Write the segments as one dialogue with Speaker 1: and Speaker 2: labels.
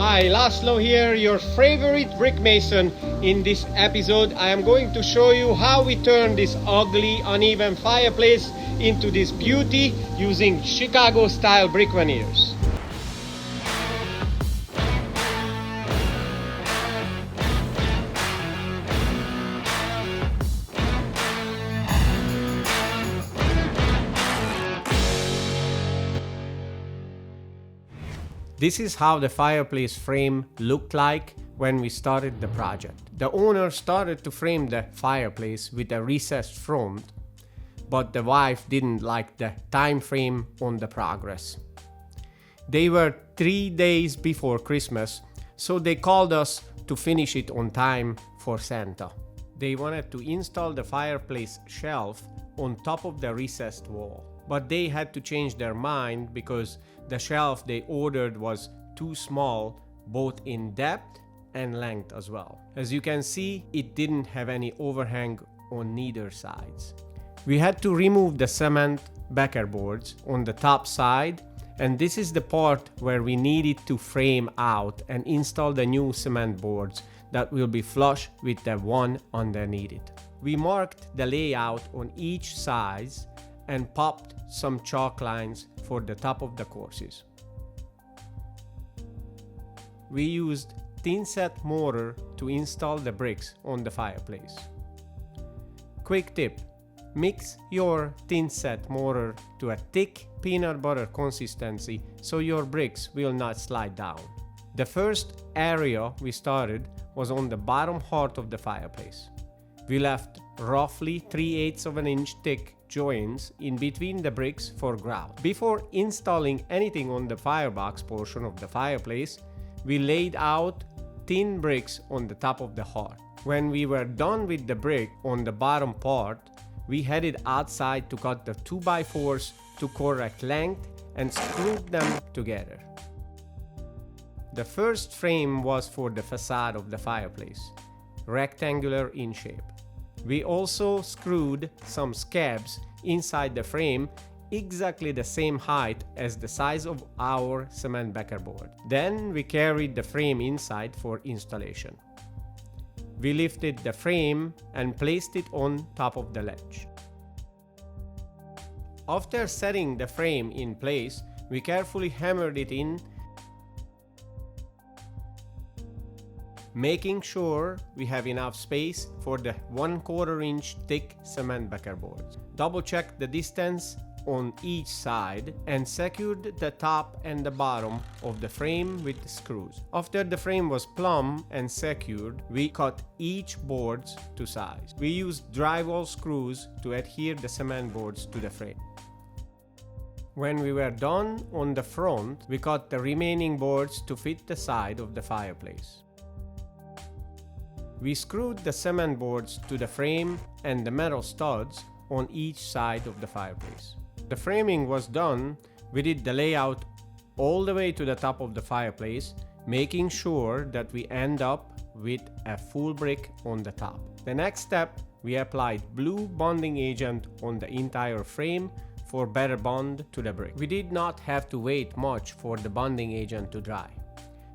Speaker 1: Hi, Laszlo here, your favorite brick mason. In this episode, I am going to show you how we turn this ugly, uneven fireplace into this beauty using Chicago-style brick veneers. This is how the fireplace frame looked like when we started the project. The owner started to frame the fireplace with a recessed front, but the wife didn't like the time frame on the progress. They were 3 days before Christmas, so they called us to finish it on time for Santa. They wanted to install the fireplace shelf on top of the recessed wall, but they had to change their mind because the shelf they ordered was too small, both in depth and length as well. As you can see, it didn't have any overhang on neither sides. We had to remove the cement backer boards on the top side, and this is the part where we needed to frame out and install the new cement boards that will be flush with the one underneath it. We marked the layout on each side and popped some chalk lines for the top of the courses. We used thin set mortar to install the bricks on the fireplace. Quick tip: mix your thin set mortar to a thick peanut butter consistency so your bricks will not slide down. The first area we started was on the bottom heart of the fireplace. We left roughly 3/8 of an inch thick joints in between the bricks for grout. Before installing anything on the firebox portion of the fireplace, we laid out thin bricks on the top of the hearth. When we were done with the brick on the bottom part, we headed outside to cut the 2x4s to correct length and screwed them together. The first frame was for the facade of the fireplace, rectangular in shape. We also screwed some scabs inside the frame exactly the same height as the size of our cement backer board. Then we carried the frame inside for installation. We lifted the frame and placed it on top of the ledge. After setting the frame in place, we carefully hammered it in, making sure we have enough space for the 1/4 inch thick cement backer boards. Double check the distance on each side and secured the top and the bottom of the frame with screws. After the frame was plumb and secured, we cut each boards to size. We used drywall screws to adhere the cement boards to the frame. When we were done on the front, we cut the remaining boards to fit the side of the fireplace. We screwed the cement boards to the frame and the metal studs on each side of the fireplace. The framing was done, we did the layout all the way to the top of the fireplace, making sure that we end up with a full brick on the top. The next step, we applied blue bonding agent on the entire frame for better bond to the brick. We did not have to wait much for the bonding agent to dry.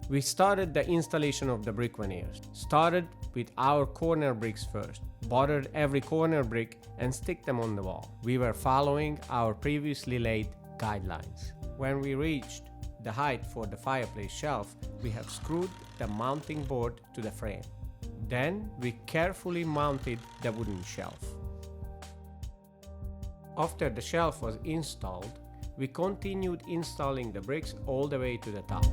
Speaker 1: We started the installation of the brick veneers. Started with our corner bricks first. Bordered every corner brick and stick them on the wall. We were following our previously laid guidelines. When we reached the height for the fireplace shelf, we have screwed the mounting board to the frame. Then we carefully mounted the wooden shelf. After the shelf was installed, we continued installing the bricks all the way to the top.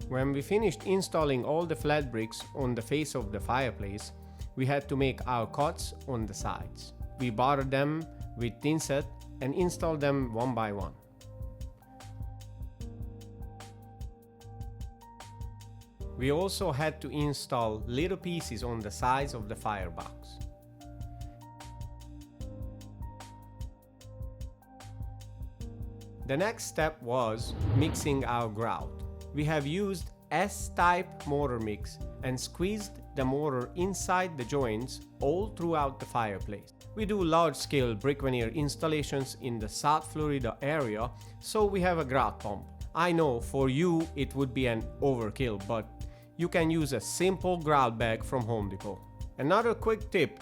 Speaker 1: When we finished installing all the flat bricks on the face of the fireplace, we had to make our cuts on the sides. We bordered them with thin set and installed them one by one. We also had to install little pieces on the sides of the firebox. The next step was mixing our grout. We have used S-type mortar mix and squeezed the mortar inside the joints all throughout the fireplace. We do large-scale brick veneer installations in the South Florida area, so we have a grout pump. I know for you it would be an overkill, but you can use a simple grout bag from Home Depot. Another quick tip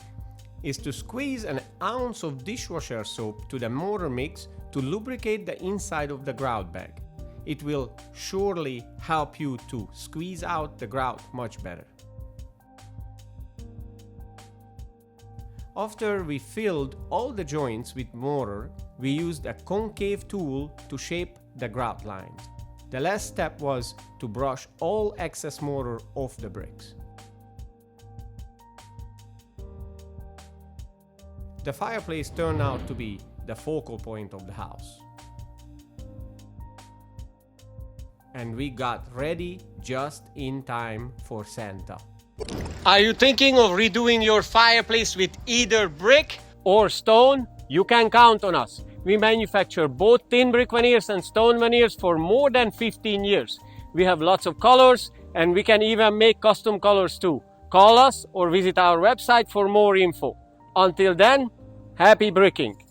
Speaker 1: is to squeeze an ounce of dishwasher soap to the mortar mix to lubricate the inside of the grout bag. It will surely help you to squeeze out the grout much better. After we filled all the joints with mortar, we used a concave tool to shape the grout lines. The last step was to brush all excess mortar off the bricks. The fireplace turned out to be the focal point of the house. And we got ready just in time for Santa. Are you thinking of redoing your fireplace with either brick or stone? You can count on us. We manufacture both thin brick veneers and stone veneers for more than 15 years. We have lots of colors and we can even make custom colors too. Call us or visit our website for more info. Until then, happy bricking!